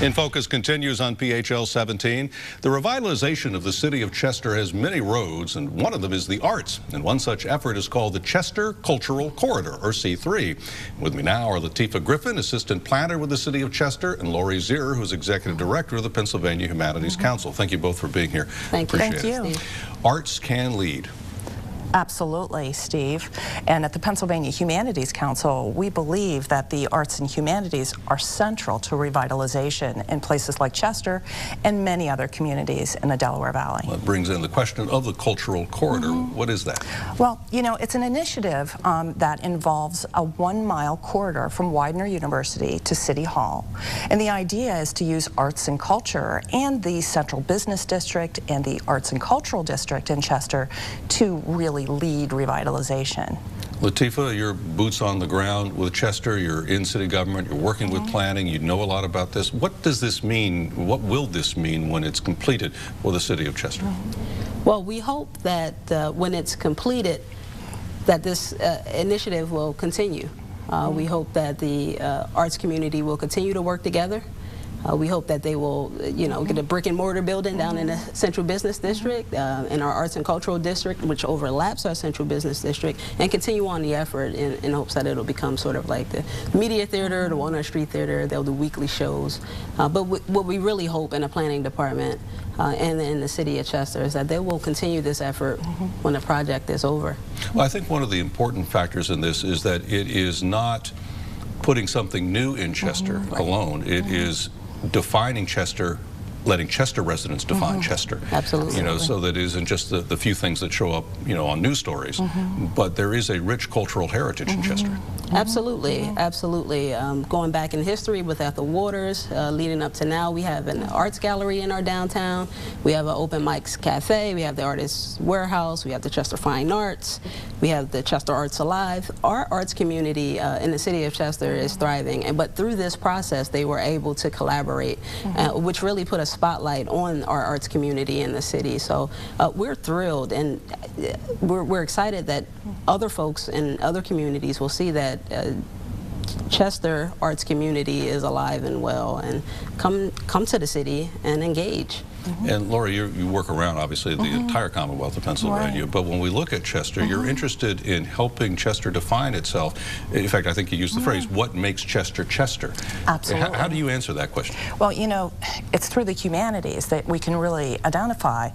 In Focus continues on PHL-17. The revitalization of the city of Chester has many roads, and one of them is the arts. And one such effort is called the Chester Cultural Corridor, or C3. With me now are Latifah Griffin, Assistant Planner with the City of Chester, and Laurie Zierer, who's Executive Director of the Pennsylvania Humanities Council. Thank you both for being here. Thank you. Appreciate it. Arts can lead. Absolutely, Steve. And at the Pennsylvania Humanities Council, we believe that the arts and humanities are central to revitalization in places like Chester and many other communities in the Delaware Valley. Well, that brings in the question of the cultural corridor. What is that? Well, you know, it's an initiative that involves a 1-mile corridor from Widener University to City Hall. And the idea is to use arts and culture and the Central Business District and the Arts and Cultural District in Chester to really lead revitalization. Latifah, you're boots on the ground with Chester, you're in city government, you're working with planning, you know a lot about this. What does this mean, what will this mean when it's completed for the city of Chester? Well, we hope that when it's completed, that this initiative will continue. We hope that the arts community will continue to work together. We hope that they will, get a brick and mortar building down in the Central Business District, in our Arts and Cultural District, which overlaps our Central Business District, and continue on the effort in hopes that it'll become sort of like the Media Theater, the Walnut Street Theater. They'll do weekly shows. But what we really hope in the planning department and in the city of Chester is that they will continue this effort when the project is over. Well, I think one of the important factors in this is that it is not putting something new in Chester alone. It is defining Chester, letting Chester residents define Chester. Absolutely. So that it isn't just the few things that show up, on news stories, but there is a rich cultural heritage in Chester. Absolutely, absolutely. Going back in history with Ethel Waters, leading up to now, we have an arts gallery in our downtown. We have an open mics cafe. We have the Artists Warehouse. We have the Chester Fine Arts. We have the Chester Arts Alive. Our arts community in the city of Chester is thriving, but through this process, they were able to collaborate, which really put a spotlight on our arts community in the city. So we're thrilled, and we're excited that other folks in other communities will see that Chester arts community is alive and well, and come to the city and engage. And Laurie, you work around obviously the entire Commonwealth of Pennsylvania, but when we look at Chester, you're interested in helping Chester define itself. In fact, I think you used the phrase, what makes Chester Chester? Absolutely. How do you answer that question? Well, it's through the humanities that we can really identify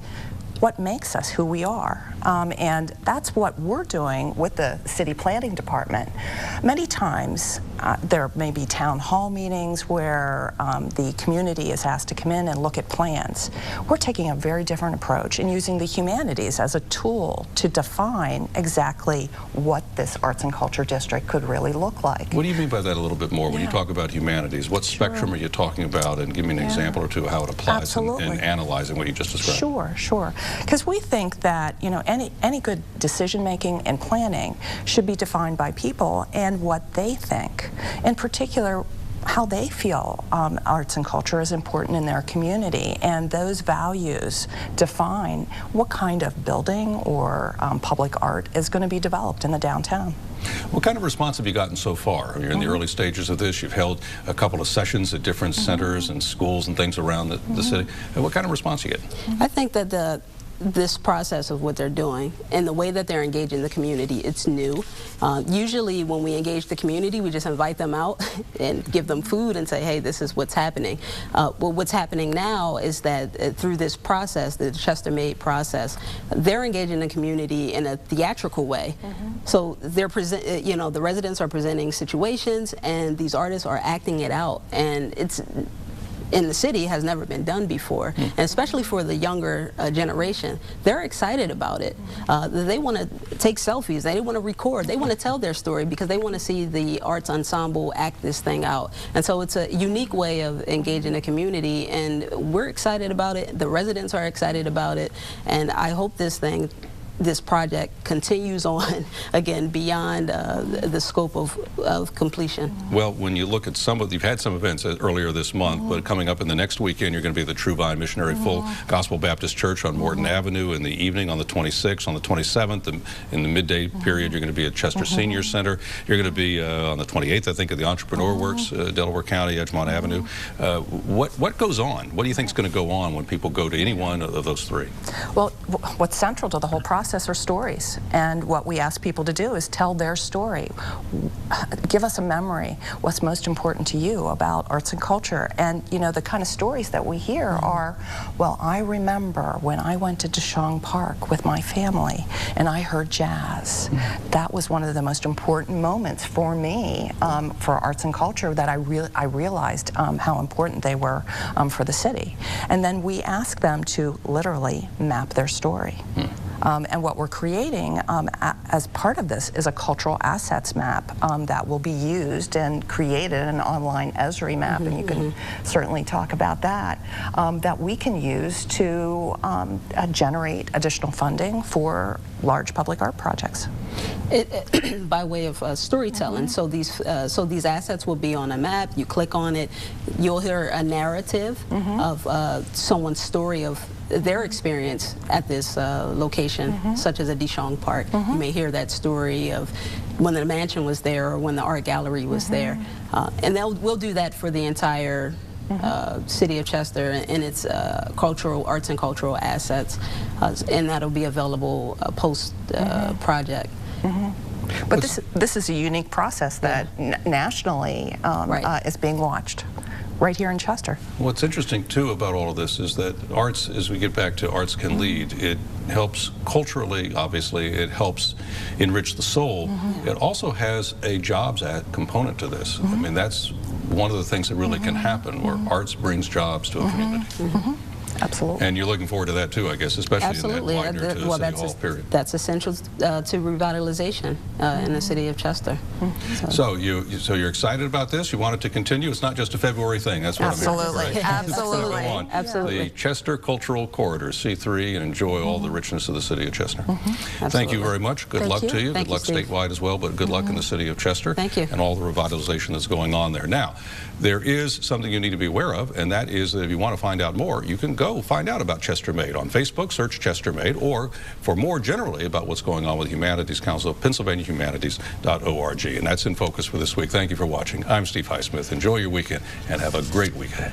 what makes us who we are. And that's what we're doing with the city planning department. Many times there may be town hall meetings where the community is asked to come in and look at plans. We're taking a very different approach and using the humanities as a tool to define exactly what this arts and culture district could really look like. What do you mean by that a little bit more when you talk about humanities? What spectrum are you talking about, and give me an example or two of how it applies in analyzing what you just described? Sure. Because we think that any good decision making and planning should be defined by people and what they think. In particular, how they feel arts and culture is important in their community, and those values define what kind of building or public art is going to be developed in the downtown. What kind of response have you gotten so far? You're in the early stages of this. You've held a couple of sessions at different centers and schools and things around the city. And what kind of response are you getting? I think that this process of what they're doing and the way that they're engaging the community, it's new. Usually when we engage the community, we just invite them out and give them food and say, hey, this is what's happening. Well, what's happening now is that through this process, the Chester Made process, they're engaging the community in a theatrical way. So they're the residents are presenting situations, and these artists are acting it out, and it's in the city has never been done before, and especially for the younger generation. They're excited about it. They want to take selfies, they want to record, they want to tell their story because they want to see the arts ensemble act this thing out. And so it's a unique way of engaging the community, and we're excited about it. The residents are excited about it, and I hope this thing this project continues on, again, beyond the scope of completion. Well, when you look at you've had some events earlier this month, but coming up in the next weekend, you're going to be at the True Vine Missionary Full Gospel Baptist Church on Morton Avenue in the evening on the 26th. On the 27th, in the midday period, you're going to be at Chester Senior Center. You're going to be on the 28th, I think, at the Entrepreneur Works, Delaware County, Edgemont Avenue. What goes on? What do you think is going to go on when people go to any one of those three? Well, what's central to the whole process are stories, and what we ask people to do is tell their story. Give us a memory. What's most important to you about arts and culture? And you know, the kind of stories that we hear are, well, I remember when I went to Deshong Park with my family and I heard jazz. That was one of the most important moments for me for arts and culture, that I realized how important they were for the city. And then we ask them to literally map their story. And what we're creating as part of this is a cultural assets map that will be used and created, an online Esri map, and you can certainly talk about that, that we can use to generate additional funding for large public art projects. By way of storytelling, so these assets will be on a map. You click on it, you'll hear a narrative of someone's story of their experience at this location, such as a Deshong Park. You may hear that story of when the mansion was there or when the art gallery was there. And we'll do that for the entire City of Chester and its arts and cultural assets, and that'll be available post-project. But this is a unique process that nationally is being watched right here in Chester. What's interesting too about all of this is that arts, as we get back to arts can lead, it helps culturally, obviously, it helps enrich the soul. It also has a jobs component to this. I mean, that's one of the things that really can happen, where arts brings jobs to a community. Absolutely. And you're looking forward to that too, I guess, especially in that widener to the City Hall period. That's essential to revitalization in the City of Chester. So you're excited about this? You want it to continue? It's not just a February thing. That's what I'm hearing. Right? Absolutely. Absolutely. The Chester Cultural Corridor, C3, and enjoy all the richness of the City of Chester. Thank you very much. Good luck to you. Good luck statewide as well, but good luck in the City of Chester. Thank you. And all the revitalization that's going on there. Now, there is something you need to be aware of, and that is that if you want to find out more, you can go find out about Chester Made on Facebook, search Chester Made, or for more generally about what's going on with Humanities Council, PennsylvaniaHumanities.org. And that's in focus for this week. Thank you for watching. I'm Steve Highsmith. Enjoy your weekend and have a great week ahead.